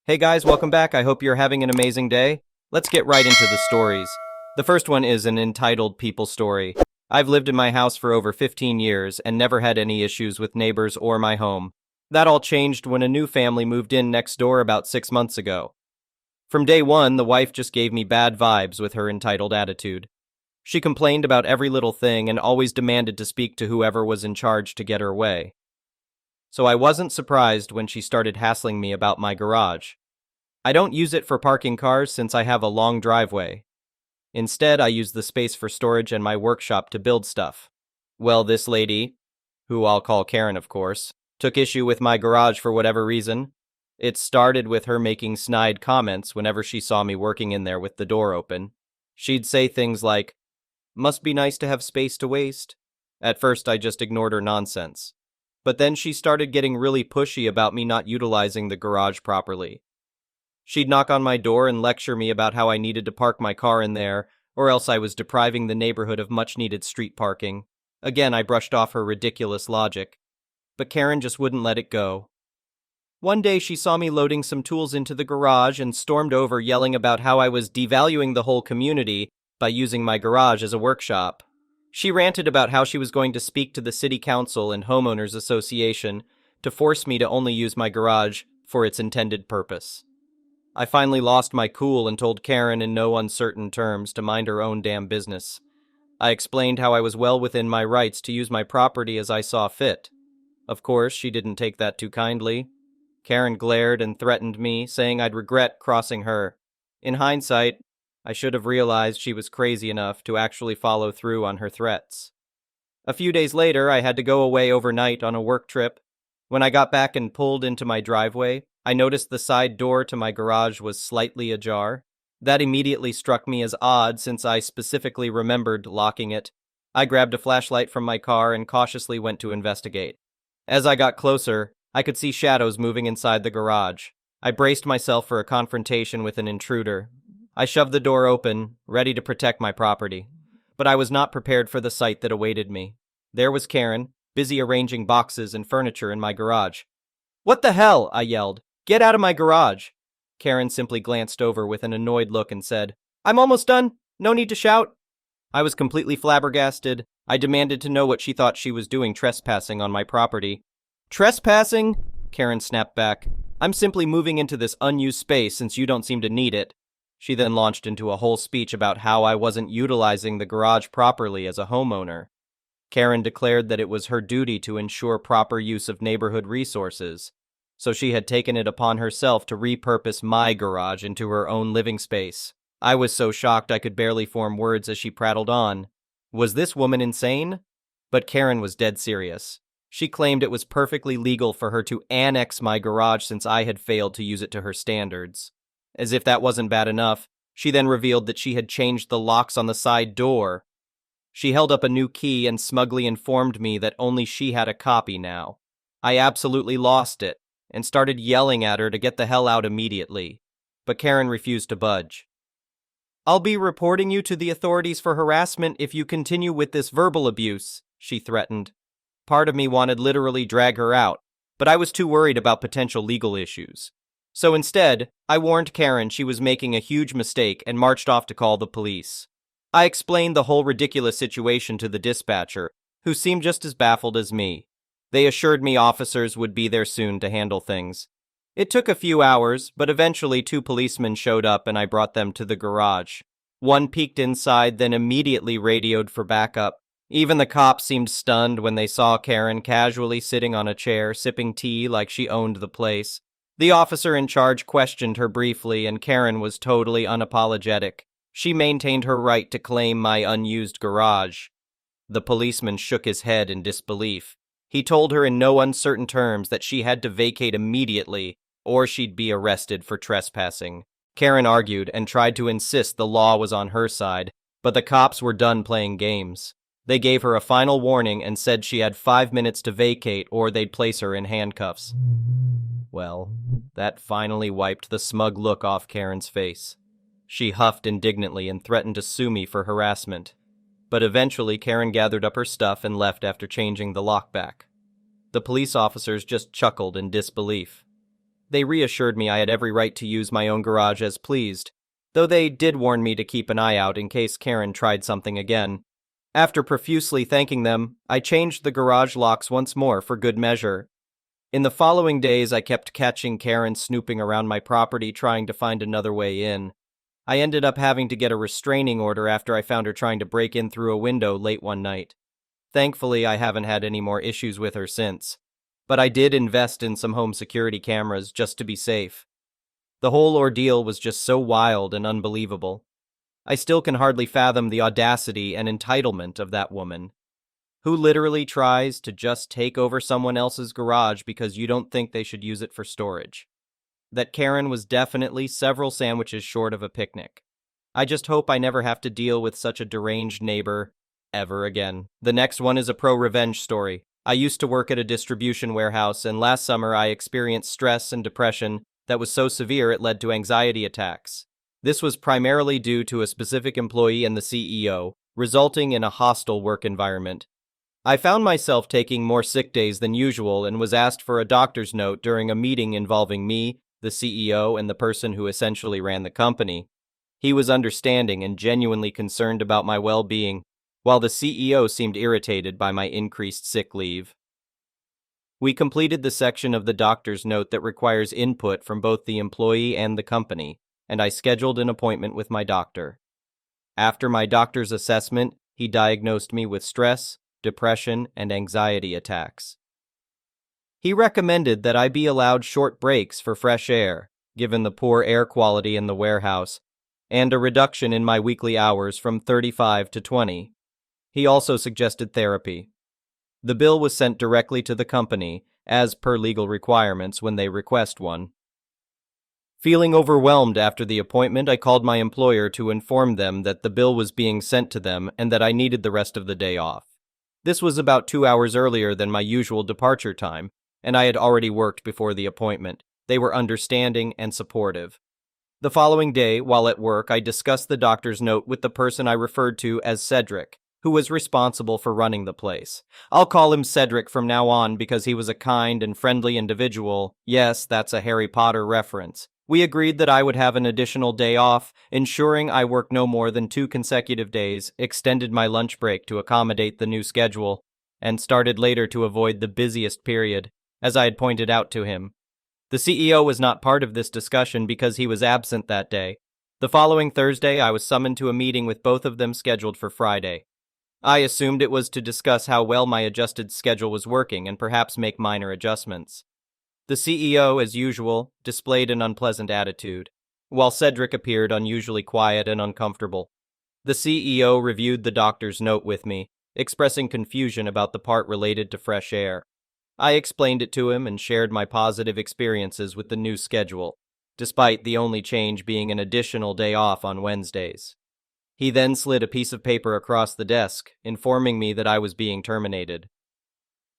Hey guys, welcome back. I hope you're having an amazing day. Let's get right into the stories. The first one is an entitled People Story. I've lived in my house for over 15 years and never had any issues with neighbors or my home. That all changed when a new family moved in next door about 6 months ago. From day one, the wife just gave me bad vibes with her entitled attitude. She complained about every little thing and always demanded to speak to whoever was in charge to get her way. So I wasn't surprised when she started hassling me about my garage. I don't use it for parking cars since I have a long driveway. Instead, I use the space for storage and my workshop to build stuff. Well, this lady, who I'll call Karen of course, took issue with my garage for whatever reason. It started with her making snide comments whenever she saw me working in there with the door open. She'd say things like, "Must be nice to have space to waste." At first, I just ignored her nonsense. But then she started getting really pushy about me not utilizing the garage properly. She'd knock on my door and lecture me about how I needed to park my car in there, or else I was depriving the neighborhood of much-needed street parking. Again, I brushed off her ridiculous logic. But Karen just wouldn't let it go. One day she saw me loading some tools into the garage and stormed over yelling about how I was devaluing the whole community by using my garage as a workshop. She ranted about how she was going to speak to the city council and homeowners association to force me to only use my garage for its intended purpose. I finally lost my cool and told Karen in no uncertain terms to mind her own damn business. I explained how I was well within my rights to use my property as I saw fit. Of course, she didn't take that too kindly. Karen glared and threatened me, saying I'd regret crossing her. In hindsight, I should have realized she was crazy enough to actually follow through on her threats. A few days later, I had to go away overnight on a work trip. When I got back and pulled into my driveway, I noticed the side door to my garage was slightly ajar. That immediately struck me as odd since I specifically remembered locking it. I grabbed a flashlight from my car and cautiously went to investigate. As I got closer, I could see shadows moving inside the garage. I braced myself for a confrontation with an intruder. I shoved the door open, ready to protect my property. But I was not prepared for the sight that awaited me. There was Karen, busy arranging boxes and furniture in my garage. "What the hell?" I yelled. "Get out of my garage!" Karen simply glanced over with an annoyed look and said, "I'm almost done. No need to shout." I was completely flabbergasted. I demanded to know what she thought she was doing trespassing on my property. "Trespassing?" Karen snapped back. "I'm simply moving into this unused space since you don't seem to need it." She then launched into a whole speech about how I wasn't utilizing the garage properly as a homeowner. Karen declared that it was her duty to ensure proper use of neighborhood resources, so she had taken it upon herself to repurpose my garage into her own living space. I was so shocked I could barely form words as she prattled on. Was this woman insane? But Karen was dead serious. She claimed it was perfectly legal for her to annex my garage since I had failed to use it to her standards. As if that wasn't bad enough, she then revealed that she had changed the locks on the side door. She held up a new key and smugly informed me that only she had a copy now. I absolutely lost it and started yelling at her to get the hell out immediately. But Karen refused to budge. "I'll be reporting you to the authorities for harassment if you continue with this verbal abuse," she threatened. Part of me wanted literally drag her out, but I was too worried about potential legal issues. So instead, I warned Karen she was making a huge mistake and marched off to call the police. I explained the whole ridiculous situation to the dispatcher, who seemed just as baffled as me. They assured me officers would be there soon to handle things. It took a few hours, but eventually 2 policemen showed up and I brought them to the garage. One peeked inside, then immediately radioed for backup. Even the cops seemed stunned when they saw Karen casually sitting on a chair, sipping tea like she owned the place. The officer in charge questioned her briefly, and Karen was totally unapologetic. She maintained her right to claim my unused garage. The policeman shook his head in disbelief. He told her in no uncertain terms that she had to vacate immediately, or she'd be arrested for trespassing. Karen argued and tried to insist the law was on her side, but the cops were done playing games. They gave her a final warning and said she had 5 minutes to vacate or they'd place her in handcuffs. Well, that finally wiped the smug look off Karen's face. She huffed indignantly and threatened to sue me for harassment. But eventually Karen gathered up her stuff and left after changing the lock back. The police officers just chuckled in disbelief. They reassured me I had every right to use my own garage as pleased, though they did warn me to keep an eye out in case Karen tried something again. After profusely thanking them, I changed the garage locks once more for good measure. In the following days, I kept catching Karen snooping around my property trying to find another way in. I ended up having to get a restraining order after I found her trying to break in through a window late one night. Thankfully, I haven't had any more issues with her since. But I did invest in some home security cameras just to be safe. The whole ordeal was just so wild and unbelievable. I still can hardly fathom the audacity and entitlement of that woman, who literally tries to just take over someone else's garage because you don't think they should use it for storage. That Karen was definitely several sandwiches short of a picnic. I just hope I never have to deal with such a deranged neighbor ever again. The next one is a pro-revenge story. I used to work at a distribution warehouse, and last summer I experienced stress and depression that was so severe it led to anxiety attacks. This was primarily due to a specific employee and the CEO, resulting in a hostile work environment. I found myself taking more sick days than usual and was asked for a doctor's note during a meeting involving me, the CEO, and the person who essentially ran the company. He was understanding and genuinely concerned about my well-being, while the CEO seemed irritated by my increased sick leave. We completed the section of the doctor's note that requires input from both the employee and the company, and I scheduled an appointment with my doctor. After my doctor's assessment, he diagnosed me with stress, depression, and anxiety attacks. He recommended that I be allowed short breaks for fresh air, given the poor air quality in the warehouse, and a reduction in my weekly hours from 35 to 20. He also suggested therapy. The bill was sent directly to the company, as per legal requirements when they request one. Feeling overwhelmed after the appointment, I called my employer to inform them that the bill was being sent to them and that I needed the rest of the day off. This was about 2 hours earlier than my usual departure time, and I had already worked before the appointment. They were understanding and supportive. The following day, while at work, I discussed the doctor's note with the person I referred to as Cedric, who was responsible for running the place. I'll call him Cedric from now on because he was a kind and friendly individual. Yes, that's a Harry Potter reference. We agreed that I would have an additional day off, ensuring I worked no more than 2 consecutive days, extended my lunch break to accommodate the new schedule, and started later to avoid the busiest period, as I had pointed out to him. The CEO was not part of this discussion because he was absent that day. The following Thursday, I was summoned to a meeting with both of them scheduled for Friday. I assumed it was to discuss how well my adjusted schedule was working and perhaps make minor adjustments. The CEO, as usual, displayed an unpleasant attitude, while Cedric appeared unusually quiet and uncomfortable. The CEO reviewed the doctor's note with me, expressing confusion about the part related to fresh air. I explained it to him and shared my positive experiences with the new schedule, despite the only change being an additional day off on Wednesdays. He then slid a piece of paper across the desk, informing me that I was being terminated.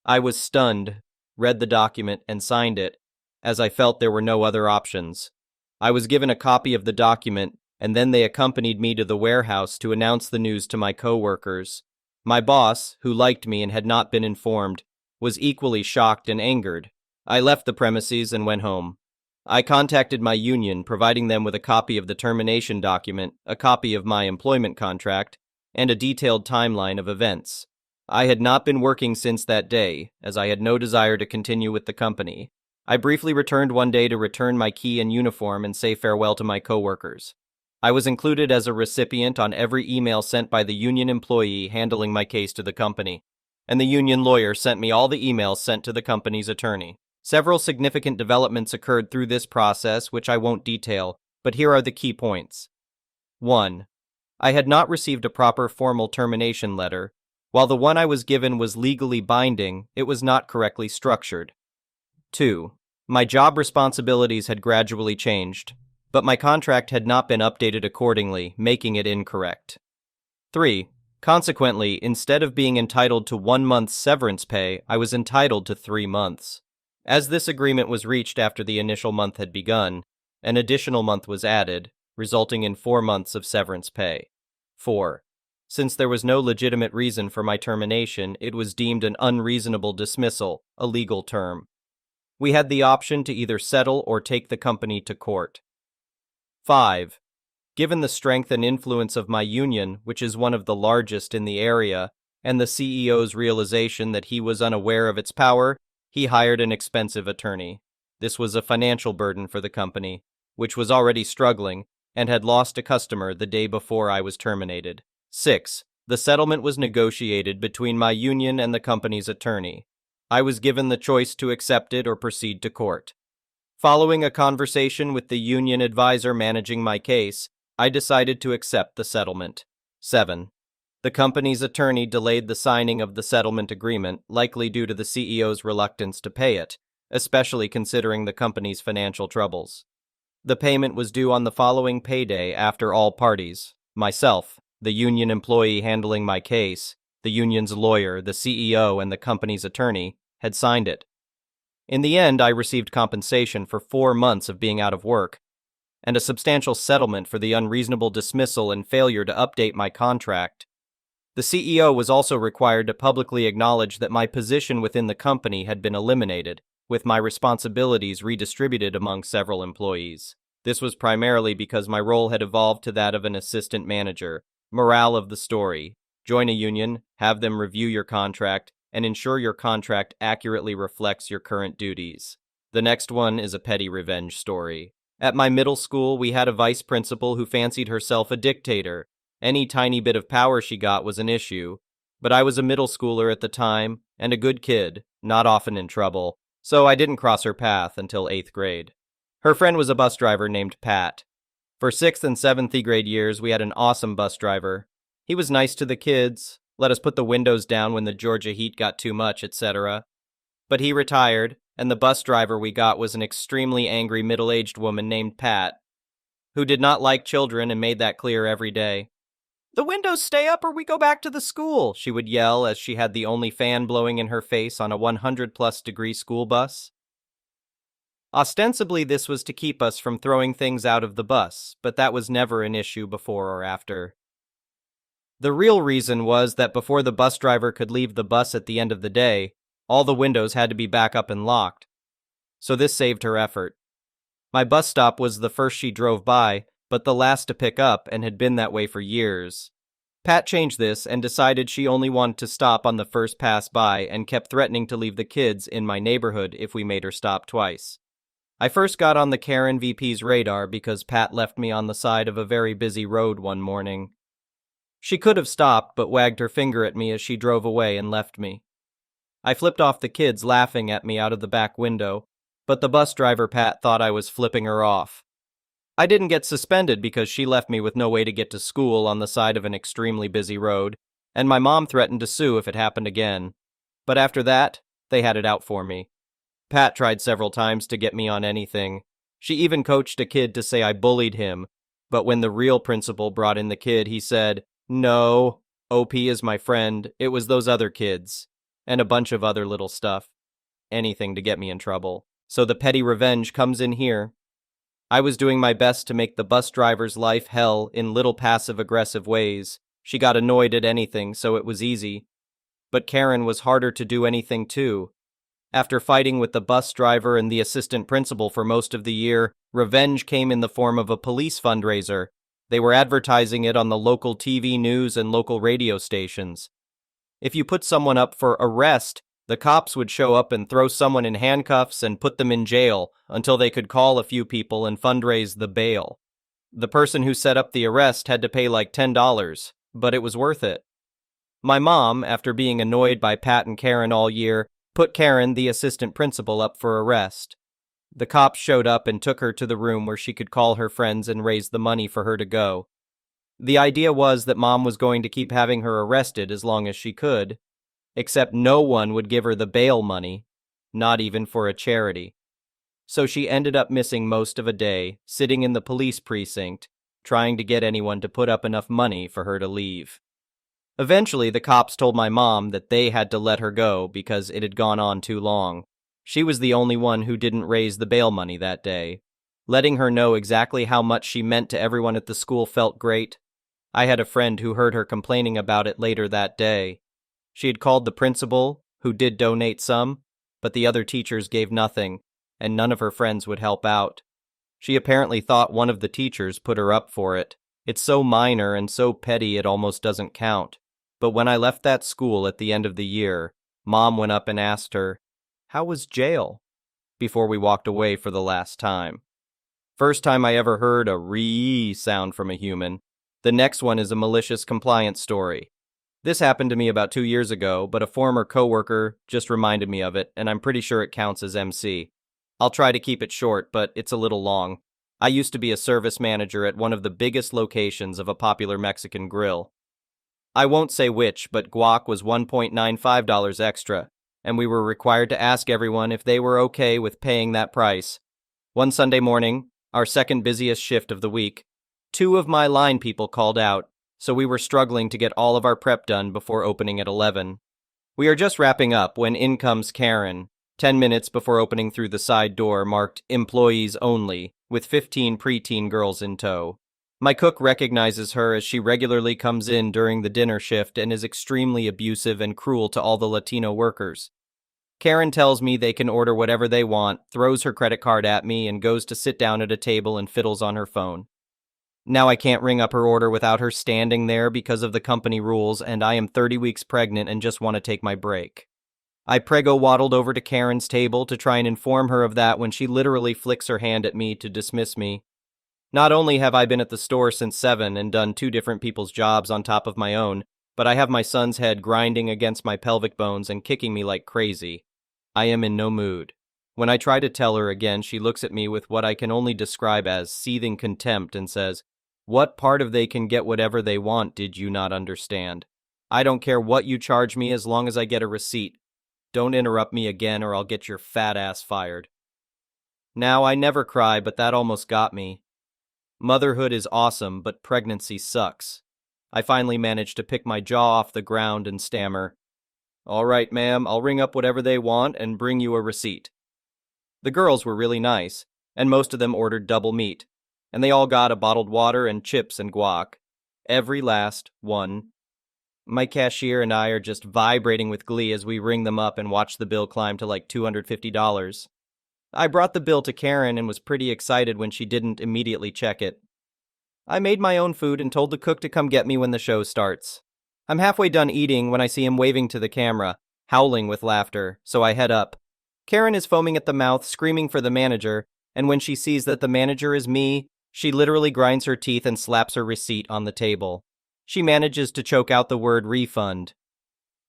I was stunned, read the document, and signed it, as I felt there were no other options. I was given a copy of the document, and then they accompanied me to the warehouse to announce the news to my coworkers. My boss, who liked me and had not been informed, was equally shocked and angered. I left the premises and went home. I contacted my union, providing them with a copy of the termination document, a copy of my employment contract, and a detailed timeline of events. I had not been working since that day, as I had no desire to continue with the company. I briefly returned one day to return my key and uniform and say farewell to my coworkers. I was included as a recipient on every email sent by the union employee handling my case to the company, and the union lawyer sent me all the emails sent to the company's attorney. Several significant developments occurred through this process, which I won't detail, but here are the key points. 1. I had not received a proper formal termination letter. While the one I was given was legally binding, it was not correctly structured. 2. My job responsibilities had gradually changed, but my contract had not been updated accordingly, making it incorrect. 3. Consequently, instead of being entitled to 1 month's severance pay, I was entitled to 3 months. As this agreement was reached after the initial month had begun, an additional month was added, resulting in 4 months of severance pay. 4. Since there was no legitimate reason for my termination, it was deemed an unreasonable dismissal, a legal term. We had the option to either settle or take the company to court. 5. Given the strength and influence of my union, which is one of the largest in the area, and the CEO's realization that he was unaware of its power, he hired an expensive attorney. This was a financial burden for the company, which was already struggling and had lost a customer the day before I was terminated. 6. The settlement was negotiated between my union and the company's attorney. I was given the choice to accept it or proceed to court. Following a conversation with the union advisor managing my case, I decided to accept the settlement. 7. The company's attorney delayed the signing of the settlement agreement, likely due to the CEO's reluctance to pay it, especially considering the company's financial troubles. The payment was due on the following payday after all parties, myself, the union employee handling my case, the union's lawyer, the CEO, and the company's attorney, had signed it. In the end, I received compensation for 4 months of being out of work, and a substantial settlement for the unreasonable dismissal and failure to update my contract. The CEO was also required to publicly acknowledge that my position within the company had been eliminated, with my responsibilities redistributed among several employees. This was primarily because my role had evolved to that of an assistant manager. Morale of the story: join a union, have them review your contract, and ensure your contract accurately reflects your current duties. The next one is a petty revenge story. At my middle school, we had a vice principal who fancied herself a dictator. Any tiny bit of power she got was an issue. But I was a middle schooler at the time, and a good kid, not often in trouble, so I didn't cross her path until 8th grade. Her friend was a bus driver named Pat. For 6th and 7th grade years, we had an awesome bus driver. He was nice to the kids, let us put the windows down when the Georgia heat got too much, etc. But he retired, and the bus driver we got was an extremely angry middle-aged woman named Pat, who did not like children and made that clear every day. "The windows stay up or we go back to the school," she would yell as she had the only fan blowing in her face on a 100-plus degree school bus. Ostensibly, this was to keep us from throwing things out of the bus, but that was never an issue before or after. The real reason was that before the bus driver could leave the bus at the end of the day, all the windows had to be back up and locked. So this saved her effort. My bus stop was the first she drove by, but the last to pick up, and had been that way for years. Pat changed this and decided she only wanted to stop on the first pass by and kept threatening to leave the kids in my neighborhood if we made her stop twice. I first got on the Karen VP's radar because Pat left me on the side of a very busy road one morning. She could have stopped, but wagged her finger at me as she drove away and left me. I flipped off the kids laughing at me out of the back window, but the bus driver Pat thought I was flipping her off. I didn't get suspended because she left me with no way to get to school on the side of an extremely busy road, and my mom threatened to sue if it happened again. But after that, they had it out for me. Pat tried several times to get me on anything. She even coached a kid to say I bullied him, but when the real principal brought in the kid, he said, "No, OP is my friend, it was those other kids," and a bunch of other little stuff. Anything to get me in trouble. So the petty revenge comes in here. I was doing my best to make the bus driver's life hell in little passive-aggressive ways. She got annoyed at anything, so it was easy. But Karen was harder to do anything to. After fighting with the bus driver and the assistant principal for most of the year, revenge came in the form of a police fundraiser. They were advertising it on the local TV news and local radio stations. If you put someone up for arrest, the cops would show up and throw someone in handcuffs and put them in jail until they could call a few people and fundraise the bail. The person who set up the arrest had to pay like $10, but it was worth it. My mom, after being annoyed by Pat and Karen all year, put Karen, the assistant principal, up for arrest. The cops showed up and took her to the room where she could call her friends and raise the money for her to go. The idea was that Mom was going to keep having her arrested as long as she could, except no one would give her the bail money, not even for a charity. So she ended up missing most of a day, sitting in the police precinct, trying to get anyone to put up enough money for her to leave. Eventually, the cops told my mom that they had to let her go because it had gone on too long. She was the only one who didn't raise the bail money that day. Letting her know exactly how much she meant to everyone at the school felt great. I had a friend who heard her complaining about it later that day. She had called the principal, who did donate some, but the other teachers gave nothing, and none of her friends would help out. She apparently thought one of the teachers put her up for it. It's so minor and so petty it almost doesn't count. But when I left that school at the end of the year, Mom went up and asked her, "How was jail?" before we walked away for the last time. First time I ever heard a ree sound from a human. The next one is a malicious compliance story. This happened to me about 2 years ago, but a former coworker just reminded me of it, and I'm pretty sure it counts as MC. I'll try to keep it short, but it's a little long. I used to be a service manager at one of the biggest locations of a popular Mexican grill. I won't say which, but guac was $1.95 extra, and we were required to ask everyone if they were okay with paying that price. One Sunday morning, our second busiest shift of the week, 2 of my line people called out, so we were struggling to get all of our prep done before opening at 11. We are just wrapping up when in comes Karen, 10 minutes before opening through the side door marked "Employees Only," with 15 preteen girls in tow. My cook recognizes her as she regularly comes in during the dinner shift and is extremely abusive and cruel to all the Latino workers. Karen tells me they can order whatever they want, throws her credit card at me, and goes to sit down at a table and fiddles on her phone. Now I can't ring up her order without her standing there because of the company rules, and I am 30 weeks pregnant and just want to take my break. I prego waddled over to Karen's table to try and inform her of that when she literally flicks her hand at me to dismiss me. Not only have I been at the store since 7 and done 2 different people's jobs on top of my own, but I have my son's head grinding against my pelvic bones and kicking me like crazy. I am in no mood. When I try to tell her again, she looks at me with what I can only describe as seething contempt and says, "What part of they can get whatever they want did you not understand? I don't care what you charge me as long as I get a receipt. Don't interrupt me again or I'll get your fat ass fired." Now, I never cry, but that almost got me. Motherhood is awesome, but pregnancy sucks. I finally managed to pick my jaw off the ground and stammer, "All right, ma'am, I'll ring up whatever they want and bring you a receipt." The girls were really nice, and most of them ordered double meat, and they all got a bottled water and chips and guac. Every last one. My cashier and I are just vibrating with glee as we ring them up and watch the bill climb to like $250. I brought the bill to Karen and was pretty excited when she didn't immediately check it. I made my own food and told the cook to come get me when the show starts. I'm halfway done eating when I see him waving to the camera, howling with laughter, so I head up. Karen is foaming at the mouth, screaming for the manager, and when she sees that the manager is me, she literally grinds her teeth and slaps her receipt on the table. She manages to choke out the word refund.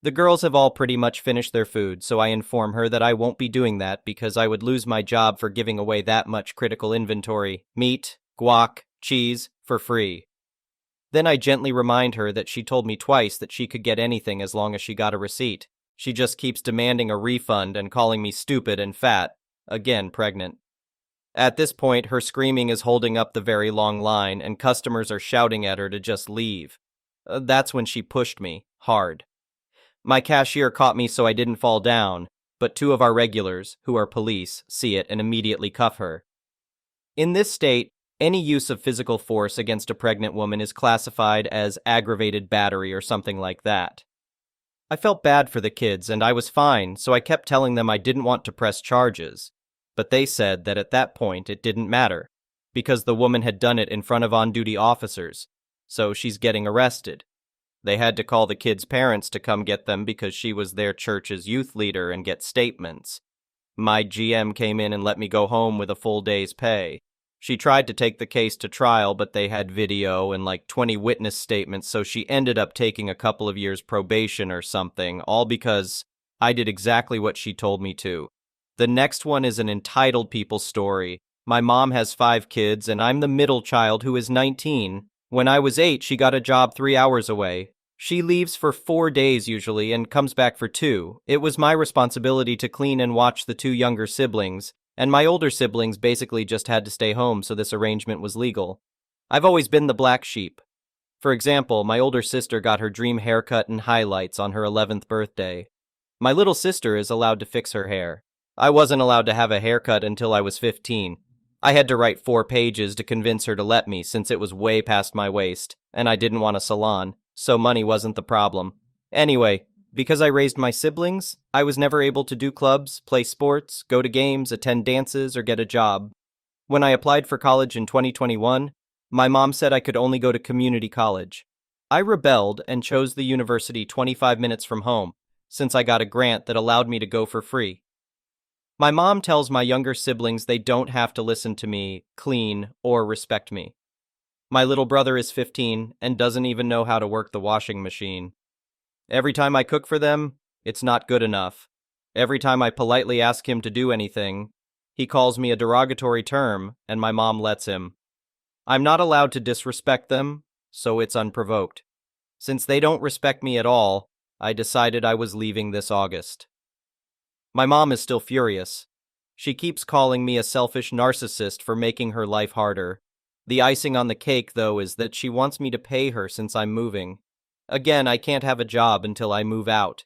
The girls have all pretty much finished their food, so I inform her that I won't be doing that because I would lose my job for giving away that much critical inventory, meat, guac, cheese, for free. Then I gently remind her that she told me twice that she could get anything as long as she got a receipt. She just keeps demanding a refund and calling me stupid and fat, again pregnant. At this point, her screaming is holding up the very long line, and customers are shouting at her to just leave. That's when she pushed me, hard. My cashier caught me so I didn't fall down, but 2 of our regulars, who are police, see it and immediately cuff her. In this state, any use of physical force against a pregnant woman is classified as aggravated battery or something like that. I felt bad for the kids and I was fine, so I kept telling them I didn't want to press charges. But they said that at that point it didn't matter, because the woman had done it in front of on-duty officers, so she's getting arrested. They had to call the kids' parents to come get them because she was their church's youth leader and get statements. My GM came in and let me go home with a full day's pay. She tried to take the case to trial, but they had video and like 20 witness statements, so she ended up taking a couple of years probation or something, all because I did exactly what she told me to. The next one is an entitled people story. My mom has 5 kids, and I'm the middle child who is 19. When I was 8, she got a job 3 hours away. She leaves for 4 days usually and comes back for 2. It was my responsibility to clean and watch the 2 younger siblings, and my older siblings basically just had to stay home, so this arrangement was legal. I've always been the black sheep. For example, my older sister got her dream haircut and highlights on her 11th birthday. My little sister is allowed to fix her hair. I wasn't allowed to have a haircut until I was 15. I had to write 4 pages to convince her to let me since it was way past my waist, and I didn't want a salon, so money wasn't the problem. Anyway, Because I raised my siblings, I was never able to do clubs, play sports, go to games, attend dances, or get a job. When I applied for college in 2021, my mom said I could only go to community college. I rebelled and chose the university 25 minutes from home, since I got a grant that allowed me to go for free. My mom tells my younger siblings they don't have to listen to me, clean, or respect me. My little brother is 15 and doesn't even know how to work the washing machine. Every time I cook for them, it's not good enough. Every time I politely ask him to do anything, he calls me a derogatory term, and my mom lets him. I'm not allowed to disrespect them, so it's unprovoked. Since they don't respect me at all, I decided I was leaving this August. My mom is still furious. She keeps calling me a selfish narcissist for making her life harder. The icing on the cake, though, is that she wants me to pay her since I'm moving. Again, I can't have a job until I move out.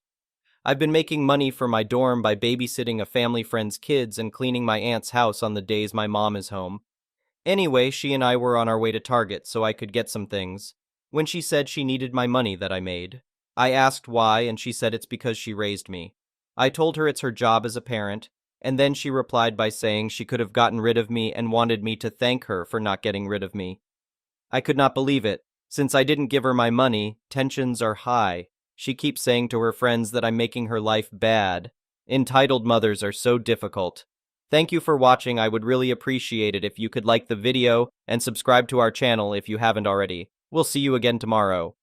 I've been making money for my dorm by babysitting a family friend's kids and cleaning my aunt's house on the days my mom is home. Anyway, she and I were on our way to Target so I could get some things, when she said she needed my money that I made. I asked why, and she said it's because she raised me. I told her it's her job as a parent, and then she replied by saying she could have gotten rid of me and wanted me to thank her for not getting rid of me. I could not believe it. Since I didn't give her my money, tensions are high. She keeps saying to her friends that I'm making her life bad. Entitled mothers are so difficult. Thank you for watching. I would really appreciate it if you could like the video and subscribe to our channel if you haven't already. We'll see you again tomorrow.